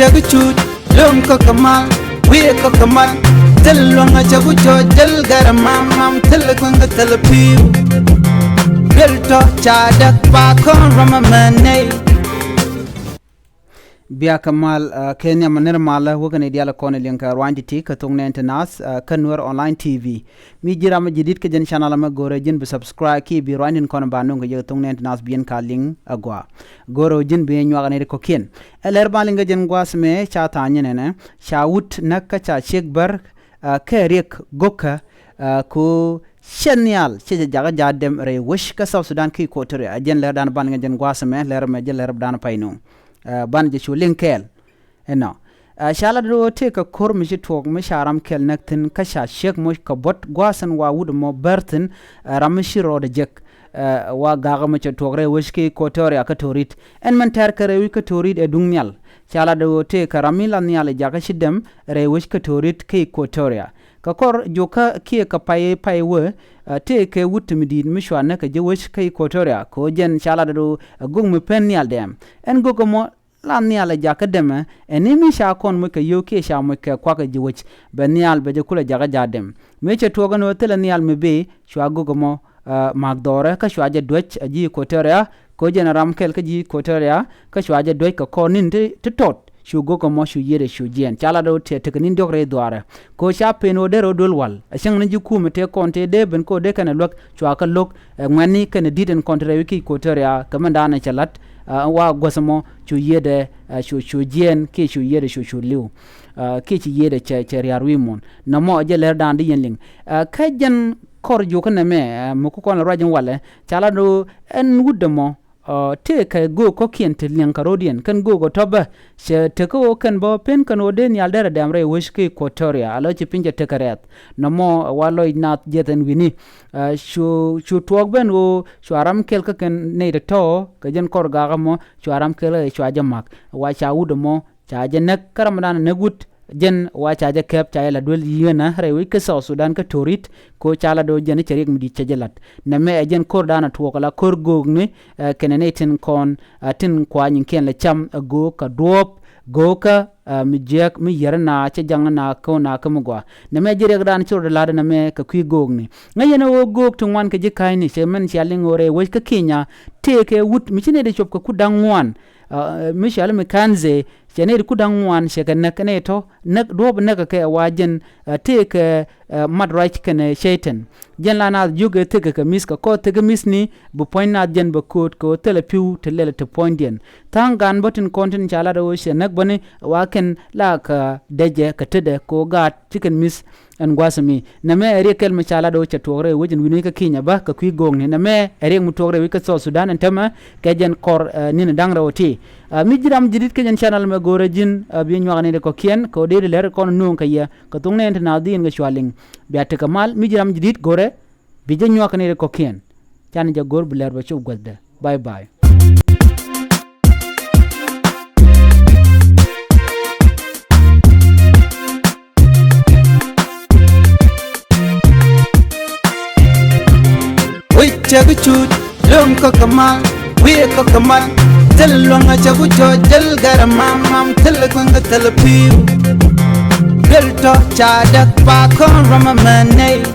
Chaguchut, Lum Kokamal, we Kokamal, Telunga Chagucho, Jelgaramam, Telegunga Telepiu, Belto, Chadak, Bakon, Ramamane. Bia Kamal Kenya Manir Mala Wogan Ideal Cornelinka Rwanditi Katungna Internas Kanwar Online TV Mi Jirama Jidit Kajan Chanalama Gorojin be subscribe ki bi Rwandin Konabanung Yatungna Internas Bien Kaling Agua Gorojin be Nwaganere Kokin Elerbalinga Jengwas me Chatanyan Shawut Nakacha Shekber Kerik Goka Ku Shenial Che Jaga Jadem Re Wishka South Sudan Ki Kotere Ajen Lerdan Balinga Jengwas me Lermajel Lerdan Painu ban je chulin kel eno shala do te ka kor mi tok mi sharam kel naktin ka sha shek mo ka bot gwasan wa wud mo bertin ram shiro de jek wa gaga mi tok re wishki kotori aka torit en man tar kare wi ka torit e dungyal shala do te ka ramila nyal jaga shidem re wishka torit ke kotoria ka kor joka kie ka paye we te ke wut mi din mi shwana ka je wish kai kotoria ko jen shala do gung mi pen nyal dem en gogo mo lan nyal jaka dem eni mi sha kon mo ka yoke sha mo ka kwa ka je wich ben nyal be je kula jaga jadem me che toga no tele nyal mi be shwa gogo mo magdore ka shwa je dwech aji kotoria ko jen ram kel ka ji kotoria ka shwa je dwech ka konin te tot shugo ko mo shu yere shu jen chala do te teknin dogre doare ko sha peno de rodol wal ashang ne jiku mete konte de ben ko de kana lok chwa ka lok ngani kana diden kontre wiki ko teria kamanda na chalat wa gosamo shu yede shu jen ke shu yere shu liu ke chi yede che riarwi mon na mo je ler dan di yenling ka jen kor ju kana me mo ko kon rajin wale chala do en wudamo te ka go ko kient lin karodian kan go toba she te ko kan bo pen kan oden yal dara damre wishki kotoria alo chi pinje te karet no mo walo inat jeten wini shu tuog ben o shuaram kel ka kan ne to ka jen kor ga mo shuaram kel shu ajamak wa cha udomo cha jenek karamana negut jen wa chaja kep chayla dol yena rewi ke South Sudan ka torit ko chala do jen cherik mdi chajelat na me jen kor dana tuokala kor gogne kenenetin kon tin kwa nyin le cham go ka drop go ka mi jek mi yerna che jangna ko na kamugwa na me jere dan chur la na me ka kwi gogne ngayena wo gog to wan ke je kaini che men chaling ore wo ka kinya te ke wut mi chine de chop ka kudangwan mi shal me kanze chene ku dangwan sheka nakane to nak dob naka ke wajen take mad right kene shaitan jen lana juge take ka miska ko take misni bu point na jen ba ko telepiu telele te pointien tangan botin content chala do she nak bane waken la ka deje ka tede ko gat chicken mis an gwasami na me ere kel ma chala do chatore wajin wini ka kinya ba ka kwi gong ni na me ere mu tore wi ka South Sudan entama ke jen kor ni dangra oti mi jiram jidit ke jen channel me gorejin bi nyogane de ko kien ko de ler kon nun ka ya ko tungne ent na din ga shwaling biate kamal mi jiram jidit gore bi jen nyogane de ko kien chan ja gor bler ba chu godde bye bye Chaguchut, Lum Kokamal, we Kokamal, Telunga Chagucho, Jelgaramam, Telegunga Telepiu, Belto, Chadak, Bakon, Ramamane.